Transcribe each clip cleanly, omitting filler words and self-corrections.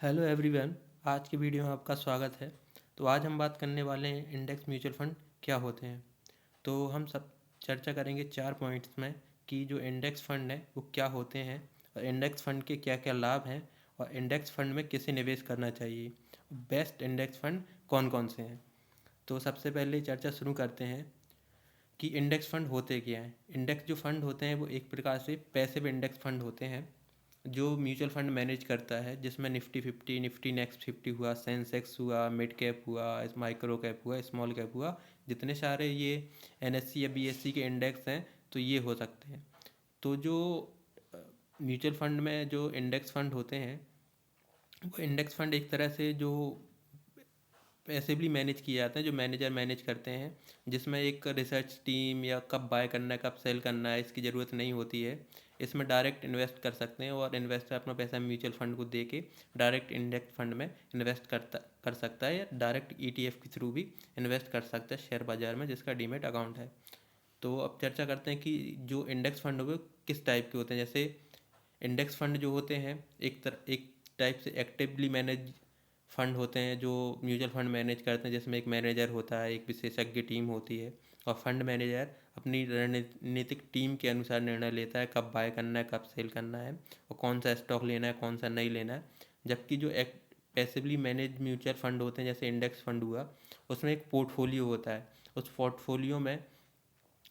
Hello everyone. आज की video में आपका स्वागत है। तो आज हम बात करने वाले हैं इंडेक्स म्यूचुअल फंड क्या होते हैं। तो हम सब चर्चा करेंगे 4 पॉइंट्स में कि जो इंडेक्स फंड है वो क्या होते हैं और इंडेक्स फंड के क्या क्या लाभ हैं और इंडेक्स फंड में किसे निवेश करना चाहिए, बेस्ट इंडेक्स फंड कौन कौन से हैं। तो सबसे पहले चर्चा शुरू करते हैं कि इंडेक्स फंड होते क्या हैं। इंडेक्स जो फंड होते हैं वो एक प्रकार से पैसिव इंडेक्स फंड होते हैं जो म्यूचुअल फंड मैनेज करता है, जिसमें निफ्टी 50, निफ्टी नेक्स्ट 50 हुआ, सेंसेक्स हुआ, मिड कैप हुआ, माइक्रो कैप हुआ, स्मॉल कैप हुआ, जितने सारे ये एनएससी या बीएससी के इंडेक्स हैं तो ये हो सकते हैं। तो जो म्यूचुअल फंड में जो इंडेक्स फंड होते हैं वो इंडेक्स फंड एक तरह से जो पैसिवली मैनेज किए जाते हैं, जो मैनेजर मैनेज करते हैं, जिसमें एक रिसर्च टीम या कब बाय करना है कब सेल करना है इसकी ज़रूरत नहीं होती है। इसमें डायरेक्ट इन्वेस्ट कर सकते हैं और इन्वेस्टर अपना पैसा म्यूचुअल फंड को दे के डायरेक्ट इंडेक्स फंड में इन्वेस्ट कर सकता है या डायरेक्ट ईटीएफ के थ्रू भी इन्वेस्ट कर सकता है शेयर बाज़ार में जिसका डीमेट अकाउंट है। तो अब चर्चा करते हैं कि जो इंडेक्स फंड हो किस टाइप के होते हैं। जैसे इंडेक्स फंड जो होते हैं एक टाइप से एक्टिवली मैनेज फंड होते हैं जो म्यूचुअल फंड मैनेज करते हैं, जिसमें एक मैनेजर होता है, एक विशेषज्ञ टीम होती है और फंड मैनेजर अपनी रणनीतिक टीम के अनुसार निर्णय लेता है कब बाय करना है कब सेल करना है और कौन सा स्टॉक लेना है कौन सा नहीं लेना है। जबकि जो एक पैसिवली मैनेज म्यूचुअल फंड होते हैं जैसे इंडेक्स फंड हुआ, उसमें एक पोर्टफोलियो होता है। उस पोर्टफोलियो में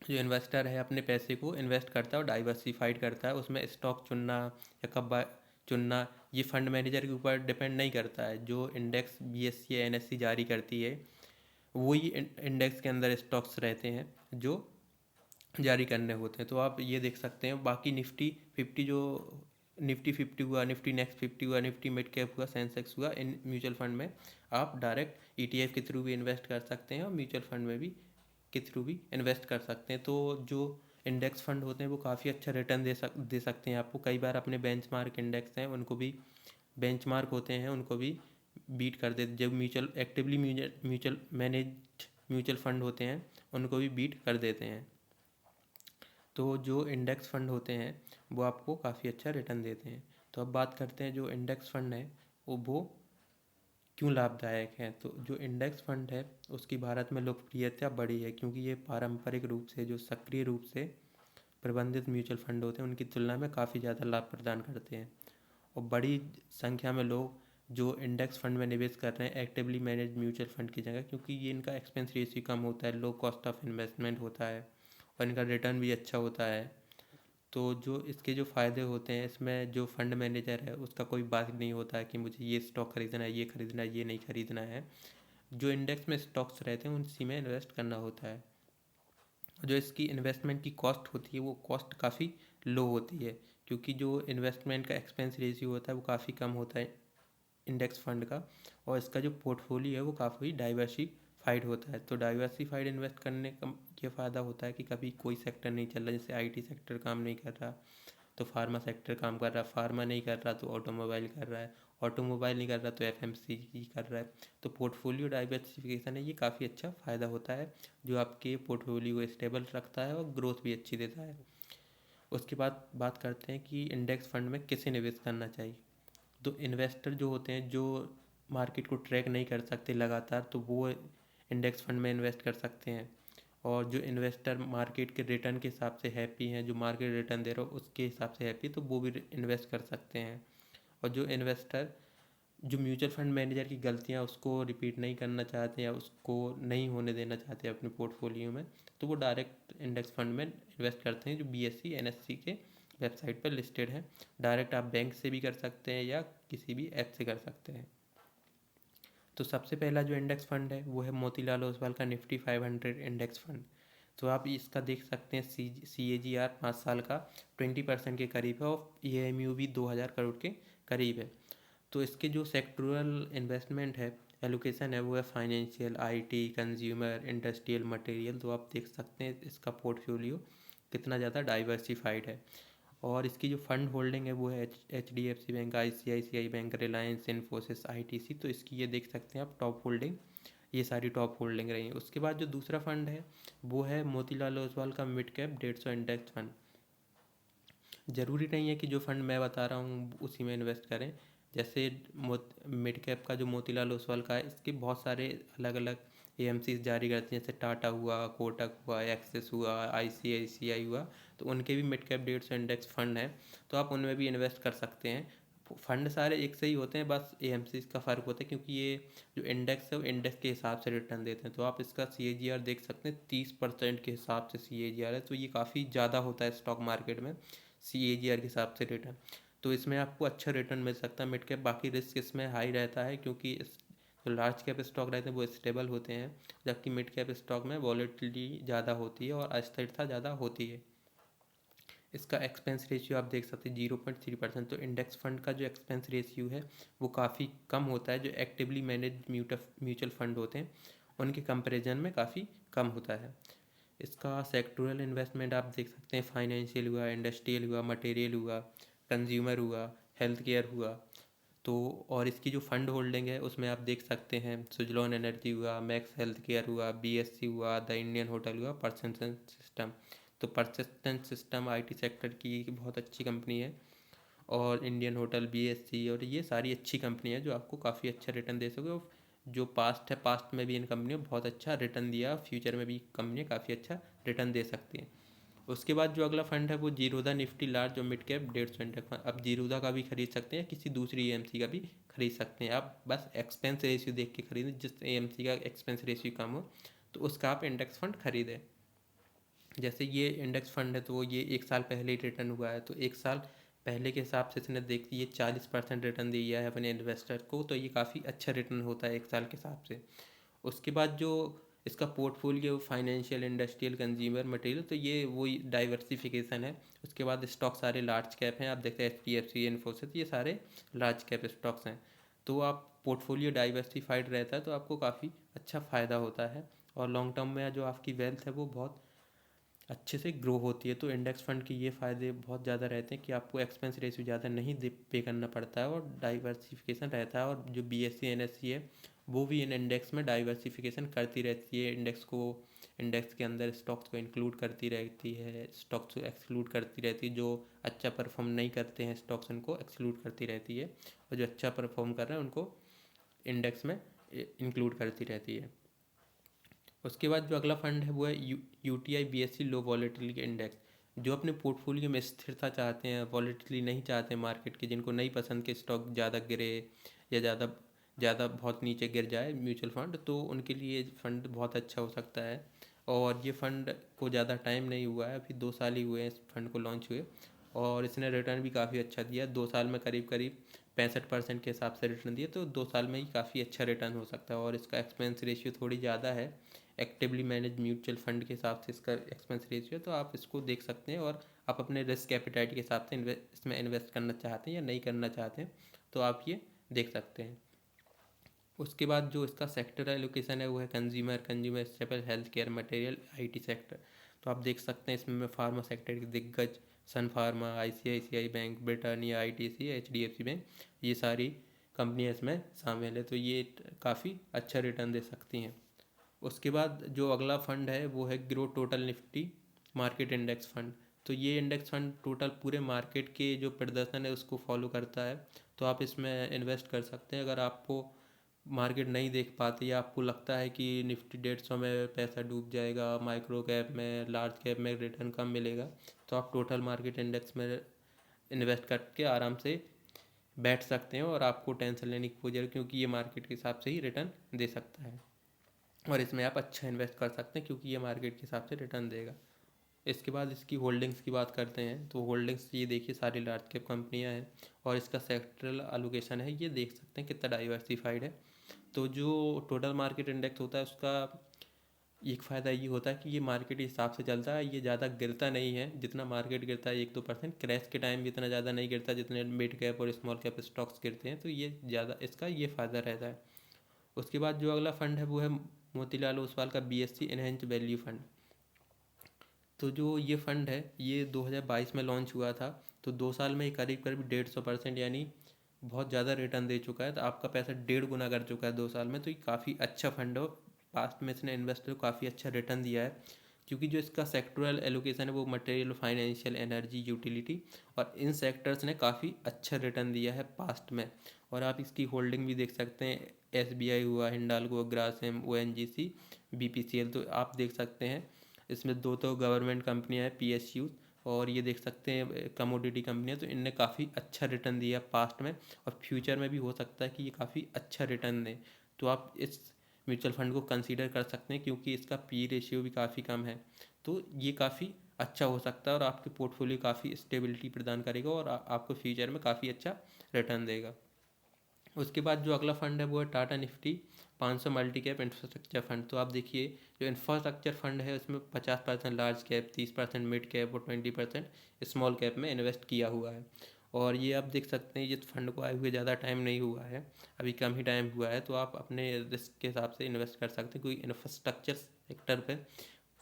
जो इन्वेस्टर है अपने पैसे को इन्वेस्ट करता है और डाइवर्सिफाइड करता है। उसमें स्टॉक चुनना या कब चुनना ये फंड मैनेजर के ऊपर डिपेंड नहीं करता है। जो इंडेक्स बीएससी या एनएससी जारी करती है वही इंडेक्स के अंदर स्टॉक्स रहते हैं जो जारी करने होते हैं। तो आप ये देख सकते हैं बाकी निफ्टी 50 हुआ, निफ्टी नेक्स्ट 50 हुआ, निफ्टी मिड कैप हुआ, सेंसेक्स हुआ, इन म्यूचुअल फंड में आप डायरेक्ट ईटीएफ के थ्रू भी इन्वेस्ट कर सकते हैं और म्यूचुअल फंड में भी के थ्रू भी इन्वेस्ट कर सकते हैं। तो जो इंडेक्स फंड होते हैं वो काफ़ी अच्छा रिटर्न दे सकते हैं आपको। कई बार अपने बेंचमार्क इंडेक्स हैं उनको भी बेंचमार्क होते हैं उनको भी बीट कर देते। जब म्यूचुअल मैनेज म्यूचुअल फंड होते हैं उनको भी बीट कर देते हैं। तो जो इंडेक्स फंड होते हैं वो आपको काफ़ी अच्छा रिटर्न देते हैं। तो अब बात करते हैं जो इंडेक्स फंड है वो क्यों लाभदायक है। तो जो इंडेक्स फंड है उसकी भारत में लोकप्रियता बढ़ी है क्योंकि ये पारंपरिक रूप से जो सक्रिय रूप से प्रबंधित म्यूचुअल फंड होते हैं उनकी तुलना में काफ़ी ज़्यादा लाभ प्रदान करते हैं और बड़ी संख्या में लोग जो इंडेक्स फंड में निवेश कर रहे हैं एक्टिवली मैनेज म्यूचुअल फंड की जगह, क्योंकि ये इनका एक्सपेंस रेशियो कम होता है, लो कॉस्ट ऑफ इन्वेस्टमेंट होता है और इनका रिटर्न भी अच्छा होता है। तो जो इसके जो फ़ायदे होते हैं इसमें जो फंड मैनेजर है उसका कोई बात नहीं होता है कि मुझे ये स्टॉक खरीदना है, ये खरीदना है, ये नहीं खरीदना है। जो इंडेक्स में स्टॉक्स रहते हैं उसी में इन्वेस्ट करना होता है। जो इसकी इन्वेस्टमेंट की कॉस्ट होती है वो कॉस्ट काफ़ी लो होती है क्योंकि जो इन्वेस्टमेंट का एक्सपेंस रेशियो होता है वो काफ़ी कम होता है इंडेक्स फंड का। और इसका जो पोर्टफोलियो है वो काफ़ी डाइवर्सिफाइड होता है। तो डाइवर्सिफाइड इन्वेस्ट करने का ये फ़ायदा होता है कि कभी कोई सेक्टर नहीं चल रहा, जैसे आईटी सेक्टर काम नहीं कर रहा तो फार्मा सेक्टर काम कर रहा, फार्मा नहीं कर रहा तो ऑटोमोबाइल कर रहा है, ऑटोमोबाइल नहीं कर रहा तो एफएमसीजी कर रहा है। तो पोर्टफोलियो डाइवर्सिफिकेशन है, ये काफ़ी अच्छा फ़ायदा होता है जो आपके पोर्टफोलियो को स्टेबल रखता है और ग्रोथ भी अच्छी देता है। उसके बाद बात करते हैं कि इंडेक्स फंड में किसे निवेश करना चाहिए। तो इन्वेस्टर जो होते हैं जो मार्केट को ट्रैक नहीं कर सकते लगातार तो वो इंडेक्स फंड में इन्वेस्ट कर सकते हैं। और जो इन्वेस्टर मार्केट के रिटर्न के हिसाब से हैप्पी हैं, जो मार्केट रिटर्न दे रहा हो उसके हिसाब से हैप्पी, तो वो भी इन्वेस्ट कर सकते हैं। और जो इन्वेस्टर जो म्यूचुअल फंड मैनेजर की गलतियां उसको रिपीट नहीं करना चाहते या उसको नहीं होने देना चाहते अपने पोर्टफोलियो में, तो वो डायरेक्ट इंडेक्स फंड में इन्वेस्ट करते हैं जो बीएससी एनएससी के वेबसाइट पर लिस्टेड है। डायरेक्ट आप बैंक से भी कर सकते हैं या किसी भी ऐप से कर सकते हैं। तो सबसे पहला जो इंडेक्स फंड है वो है मोतीलाल ओसवाल का निफ्टी 500 इंडेक्स फंड। तो आप इसका देख सकते हैं CAGR 5 साल का 20% के करीब है और EMU भी 2000 करोड़ के करीब है। तो इसके जो सेक्टोरल इन्वेस्टमेंट है एलोकेशन है वो है financial, IT, consumer, industrial, material. तो आप देख सकते हैं इसका पोर्टफोलियो कितना ज़्यादा डाइवर्सिफाइड है। और इसकी जो फंड होल्डिंग है वो है HDFC bank, ICICI bank, Reliance, Infosys, ITC। तो इसकी ये देख सकते हैं आप टॉप होल्डिंग, ये सारी टॉप होल्डिंग रही है। उसके बाद जो दूसरा फंड है वो है मोतीलाल ओसवाल का मिड कैप 150 इंडेक्स फंड। ज़रूरी नहीं है कि जो फंड मैं बता रहा हूँ उसी में इन्वेस्ट करें। जैसे मिड कैप का जो मोतीलाल ओसवाल का है, इसके बहुत सारे अलग अलग एएमसीज जारी करते हैं, जैसे टाटा हुआ, कोटक हुआ, एक्सिस हुआ, आईसीआईसीआई हुआ, तो उनके भी मिड कैप 150 इंडेक्स फंड हैं, तो आप उनमें भी इन्वेस्ट कर सकते हैं। फंड सारे एक से ही होते हैं, बस एएमसीज का फ़र्क होता है, क्योंकि ये जो इंडेक्स है वो इंडेक्स के हिसाब से रिटर्न देते हैं। तो आप इसका CAGR देख सकते हैं, 30% के हिसाब से CAGR है, तो ये काफ़ी ज़्यादा होता है स्टॉक मार्केट में CAGR के हिसाब से रिटर्न। तो इसमें आपको अच्छा रिटर्न मिल सकता है मिड कैप। बाकी रिस्क इसमें हाई रहता है, क्योंकि जो लार्ज कैप स्टॉक रहते हैं वो स्टेबल होते हैं, जबकि मिड कैप स्टॉक में वॉलेटिलिटी ज़्यादा होती है और अस्थिरता ज़्यादा होती है। इसका एक्सपेंस रेशियो आप देख सकते हैं 0.3%। तो इंडेक्स फंड का जो एक्सपेंस रेशियो है वो काफ़ी कम होता है, जो एक्टिवली मैनेज म्यूचुअल फंड होते हैं उनके कंपैरिजन में काफ़ी कम होता है। इसका सेक्टोरल इन्वेस्टमेंट आप देख सकते हैं, फाइनेंशियल हुआ, इंडस्ट्रियल हुआ, मटेरियल हुआ, कंज्यूमर हुआ, हेल्थ केयर हुआ। तो और इसकी जो फंड होल्डिंग है उसमें आप देख सकते हैं, सुजलॉन एनर्जी हुआ, मैक्स हेल्थ केयर हुआ, BSC हुआ, द इंडियन होटल हुआ, परसेंटेज सिस्टम। तो परसिस्टेंट सिस्टम IT सेक्टर की एक बहुत अच्छी कंपनी है, और इंडियन होटल, BSC, और ये सारी अच्छी कंपनी है जो आपको काफ़ी अच्छा रिटर्न दे सके। और जो पास्ट है, पास्ट में भी इन कंपनियों बहुत अच्छा रिटर्न दिया, फ्यूचर में भी कंपनियाँ काफ़ी अच्छा रिटर्न दे सकती हैं। उसके बाद जो अगला फंड है वो जीरोधा निफ्टी लार्ज और मिड कैप 150 इंडेक्स फंड। आप जीरोधा का भी खरीद सकते हैं, किसी दूसरी AMC का भी खरीद सकते हैं। आप बस एक्सपेंस रेशियो देख के खरीदें, जिस AMC का एक्सपेंस रेशियो कम हो तो उसका आप इंडेक्स फंड खरीदें। जैसे ये इंडेक्स फंड है तो ये 1 साल पहले ही रिटर्न हुआ है, तो 1 साल पहले के हिसाब से इसने देख ये 40% रिटर्न दिया है अपने इन्वेस्टर को, तो ये काफ़ी अच्छा रिटर्न होता है 1 साल के हिसाब से। उसके बाद जो इसका portfolio financial, industrial, consumer, material, तो ये वही डाइवर्सिफिकेशन है। उसके बाद स्टॉक सारे लार्ज कैप हैं, आप देखते हैं HDFC, इन्फोसिस, ये सारे लार्ज कैप स्टॉक्स हैं। तो आप पोर्टफोलियो डाइवर्सिफाइड रहता है तो आपको काफ़ी अच्छा फ़ायदा होता है, और लॉन्ग टर्म में जो आपकी वेल्थ है वो बहुत अच्छे से ग्रो होती है। तो इंडेक्स फंड के ये फ़ायदे बहुत ज़्यादा रहते हैं कि आपको एक्सपेंस रेशियो ज़्यादा नहीं पे करना पड़ता है, और डाइवर्सिफिकेशन रहता है। और जो BSC NSE है वो भी इन इंडेक्स में डाइवर्सिफिकेशन करती रहती है, इंडेक्स के अंदर स्टॉक्स को इंक्लूड करती रहती है, स्टॉक्स को एक्सक्लूड करती रहती है। जो अच्छा परफॉर्म नहीं करते हैं स्टॉक्स, उनको एक्सक्लूड करती रहती है, और जो अच्छा परफॉर्म कर रहे हैं उनको इंडेक्स में इंक्लूड करती रहती है। उसके बाद जो अगला फंड है वो है UTI BSC लो वॉलेटिलिटी इंडेक्स। जो अपने पोर्टफोलियो में स्थिरता चाहते हैं, वॉलेटिलिटी नहीं चाहते मार्केट की, जिनको नहीं पसंद कि स्टॉक ज़्यादा गिरे या ज़्यादा ज़्यादा बहुत नीचे गिर जाए म्यूचुअल फंड, तो उनके लिए फंड बहुत अच्छा हो सकता है। और ये फंड को ज़्यादा टाइम नहीं हुआ है, अभी 2 साल ही हुए हैं इस फंड को लॉन्च हुए, और इसने रिटर्न भी काफ़ी अच्छा दिया। 2 साल में करीब करीब 65% के हिसाब से रिटर्न दिए, तो 2 साल में ही काफ़ी अच्छा रिटर्न हो सकता है। और इसका एक्सपेंस रेशियो थोड़ी ज़्यादा है, एक्टिवली मैनेज म्यूचुअल फंड के हिसाब से इसका एक्सपेंस रेशियो, तो आप इसको देख सकते हैं। और आप अपने रिस्क एपिटाइट के हिसाब से इसमें इन्वेस्ट करना चाहते हैं या नहीं करना चाहते हैं, तो आप ये देख सकते हैं। उसके बाद जो इसका सेक्टर एलोकेशन है वो है consumer staple, health care, material, IT sector. तो आप देख सकते हैं इसमें फार्मा सेक्टर के दिग्गज Sun Pharma, ICICI bank, Britannia, ITC, HDFC bank, ये सारी कंपनियां इसमें शामिल है, तो ये काफ़ी अच्छा रिटर्न दे सकती हैं। उसके बाद जो अगला फंड है वो है grow total Nifty market index fund. तो ये इंडेक्स फंड टोटल पूरे मार्केट के जो प्रदर्शन है उसको फॉलो करता है, तो आप इसमें इन्वेस्ट कर सकते हैं। अगर आपको मार्केट नहीं देख पाते या आपको लगता है कि निफ्टी 150 में पैसा डूब जाएगा, माइक्रो कैप में, लार्ज कैप में रिटर्न कम मिलेगा, तो आप टोटल मार्केट इंडेक्स में इन्वेस्ट करके आराम से बैठ सकते हैं, और आपको टेंशन लेने की कोई जरूरत, क्योंकि ये मार्केट के हिसाब से ही रिटर्न दे सकता है, और इसमें आप अच्छा इन्वेस्ट कर सकते हैं क्योंकि ये मार्केट के हिसाब से रिटर्न देगा। इसके बाद इसकी होल्डिंग्स की बात करते हैं, तो होल्डिंग्स ये देखिए सारी लार्ज कैप कंपनियां हैं, और इसका सेक्टरल एलोकेशन है, ये देख सकते हैं कितना डाइवर्सिफाइड है। तो जो टोटल मार्केट इंडेक्स होता है उसका एक फ़ायदा ये होता है कि ये मार्केट के हिसाब से चलता है, ये ज़्यादा गिरता नहीं है। जितना मार्केट गिरता है 1-2%, क्रैश के टाइम भी इतना ज़्यादा नहीं गिरता जितने मिड कैप और स्मॉल कैप स्टॉक्स गिरते हैं, तो ये ज़्यादा इसका ये फ़ायदा रहता है। उसके बाद जो अगला फंड है वो है मोतीलाल ओसवाल का BSC एनहेंस्ड वैल्यू फंड। तो जो ये फंड है ये 2022 में लॉन्च हुआ था, तो 2 साल में ही करीब करीब 150%, यानी बहुत ज़्यादा रिटर्न दे चुका है। तो आपका पैसा 1.5 गुना कर चुका है 2 साल में, तो ये काफ़ी अच्छा फंड है, और पास्ट में इसने इन्वेस्टर को काफ़ी अच्छा रिटर्न दिया है, क्योंकि जो इसका सेक्टोरल एलोकेशन है वो मटेरियल, फाइनेंशियल, एनर्जी, यूटिलिटी, और इन सेक्टर्स ने काफ़ी अच्छा रिटर्न दिया है पास्ट में। और आप इसकी होल्डिंग भी देख सकते हैं, SBI हुआ, हिंडाल्को, ग्रासिम, ONGC, BPCL। तो आप देख सकते हैं इसमें दो तो गवर्नमेंट कंपनियां हैं, PSU, और ये देख सकते हैं कमोडिटी कंपनियां। तो इनने काफ़ी अच्छा रिटर्न दिया पास्ट में, और फ्यूचर में भी हो सकता है कि ये काफ़ी अच्छा रिटर्न दें। तो आप इस म्यूचुअल फंड को कंसीडर कर सकते हैं, क्योंकि इसका पी रेशियो भी काफ़ी कम है। तो ये काफ़ी अच्छा हो सकता है और आपके पोर्टफोलियो काफ़ी स्टेबिलिटी प्रदान करेगा और आपको फ्यूचर में काफ़ी अच्छा रिटर्न देगा। उसके बाद जो अगला फंड है वो है Tata Nifty 500 multi cap infrastructure fund. तो आप देखिए, जो इंफ्रास्ट्रक्चर फंड है उसमें 50% लार्ज कैप, 30% मिड कैप और 20% स्मॉल कैप में इन्वेस्ट किया हुआ है। और ये आप देख सकते हैं, इस फंड को आए हुए ज़्यादा टाइम नहीं हुआ है, अभी कम ही टाइम हुआ है। तो आप अपने रिस्क के हिसाब से इन्वेस्ट कर सकते हैं, क्योंकि इंफ्रास्ट्रक्चर सेक्टर पर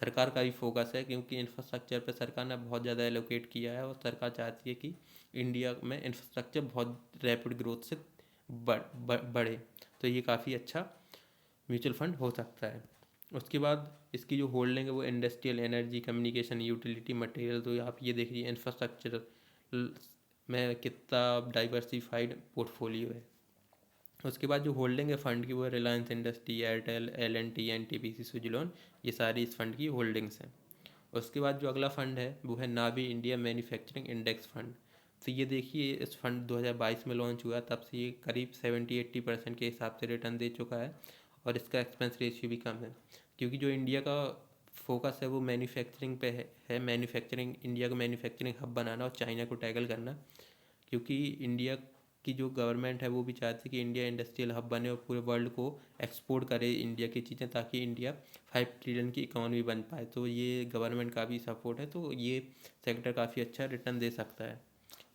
सरकार का भी फोकस है, क्योंकि इंफ्रास्ट्रक्चर पर सरकार ने बहुत ज़्यादा एलोकेट किया है और सरकार चाहती है कि इंडिया में इंफ्रास्ट्रक्चर बहुत रैपिड ग्रोथ से बढ़े। तो ये काफ़ी अच्छा म्यूचुअल फंड हो सकता है। उसके बाद इसकी जो होल्डिंग है वो industrial, energy, communication, utility, material. तो आप ये देखिए इंफ्रास्ट्रक्चर में कितना डाइवर्सिफाइड पोर्टफोलियो है। उसके बाद जो होल्डिंग है फंड की वो है Reliance industry, Airtel, L&T, NTPC, Suzlon. ये सारी इस फंड की होल्डिंग्स हैं। उसके बाद जो अगला फंड है वो है नावी इंडिया मैन्युफैक्चरिंग इंडेक्स फंड। तो ये देखिए, इस फंड 2022 में लॉन्च हुआ, तब से ये करीब 70-80% के हिसाब से रिटर्न दे चुका है, और इसका एक्सपेंस रेशियो भी कम है, क्योंकि जो इंडिया का फोकस है वो मैन्युफैक्चरिंग पे है। मैन्युफैक्चरिंग, इंडिया को मैन्युफैक्चरिंग हब बनाना और चाइना को टैकल करना, क्योंकि इंडिया की जो गवर्नमेंट है वो भी चाहती है कि इंडिया इंडस्ट्रियल हब बने और पूरे वर्ल्ड को एक्सपोर्ट करे इंडिया की चीज़ें, ताकि इंडिया 5 ट्रिलियन की इकोनॉमी बन पाए। तो ये गवर्नमेंट का भी सपोर्ट है, तो ये सेक्टर काफ़ी अच्छा रिटर्न दे सकता है।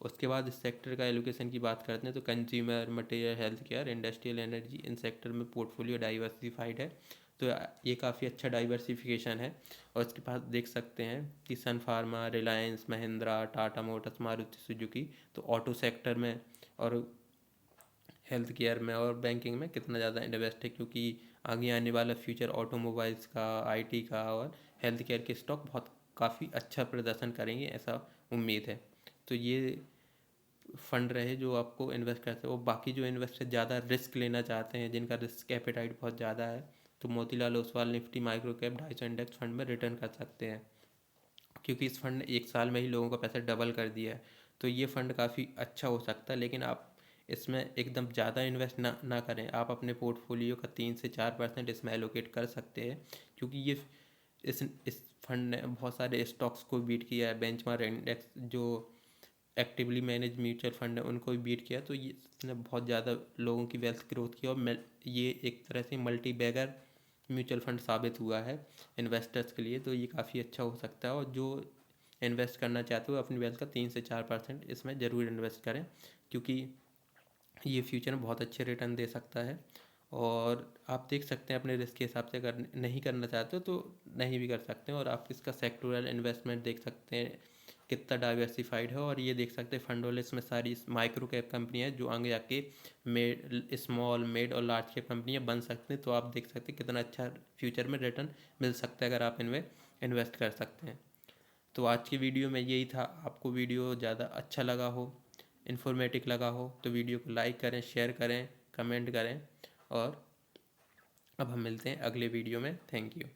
उसके बाद इस सेक्टर का एलोकेशन की बात करते हैं, तो consumer, material, health care, industrial, energy, इन सेक्टर में पोर्टफोलियो डाइवर्सिफाइड है। तो ये काफ़ी अच्छा डाइवर्सिफिकेशन है। और उसके बाद देख सकते हैं कि Sun Pharma, Reliance, Mahindra, Tata Motors, Maruti Suzuki, तो ऑटो सेक्टर में और हेल्थ केयर में और बैंकिंग में कितना ज़्यादा इन्वेस्ट है, क्योंकि आगे आने वाला फ्यूचर ऑटोमोबाइल्स का, IT का और हेल्थ केयर के स्टॉक बहुत काफ़ी अच्छा प्रदर्शन करेंगे, ऐसा उम्मीद है। तो ये फंड रहे जो आपको इन्वेस्ट करते हो। बाकी जो इन्वेस्टर ज़्यादा रिस्क लेना चाहते हैं, जिनका रिस्क एपेटाइट बहुत ज़्यादा है, तो Motilal Oswal Nifty micro cap 250 index fund में रिटर्न कर सकते हैं, क्योंकि इस फंड ने 1 साल में ही लोगों का पैसा डबल कर दिया है। तो ये फंड काफ़ी अच्छा हो सकता है, लेकिन आप इसमें एकदम ज़्यादा इन्वेस्ट ना करें। आप अपने पोर्टफोलियो का 3 से 4% इसमें एलोकेट कर सकते हैं, क्योंकि ये इस फंड ने बहुत सारे स्टॉक्स को बीट किया है। बेंचमार्क इंडेक्स जो एक्टिवली मैनेज म्यूचुअल फंड है उनको भी बीट किया। तो ये इसने बहुत ज़्यादा लोगों की वेल्थ ग्रोथ की, और ये एक तरह से मल्टी बैगर म्यूचुअल फंड साबित हुआ है इन्वेस्टर्स के लिए। तो ये काफ़ी अच्छा हो सकता है, और जो इन्वेस्ट करना चाहते हो अपनी वेल्थ का 3 से 4% इसमें ज़रूर इन्वेस्ट करें, क्योंकि ये फ्यूचर में बहुत अच्छे रिटर्न दे सकता है। और आप देख सकते हैं अपने रिस्क के हिसाब से, अगर नहीं करना चाहते हो तो नहीं भी कर सकते हैं। और आप इसका सेक्टोरल इन्वेस्टमेंट देख सकते हैं कितना डाइवर्सिफाइड है, और ये देख सकते हैं फंड वाले इसमें सारी माइक्रो कैप कंपनी है जो आगे जाके स्मॉल, मिड और लार्ज कैप कंपनियां बन सकते हैं। तो आप देख सकते हैं कितना अच्छा फ्यूचर में रिटर्न मिल सकता है अगर आप इनमें इन्वेस्ट कर सकते हैं। तो आज की वीडियो में यही था। आपको वीडियो ज़्यादा अच्छा लगा हो, इन्फॉर्मेटिव लगा हो, तो वीडियो को लाइक करें, शेयर करें, कमेंट करें। और अब हम मिलते हैं अगले वीडियो में। Thank you.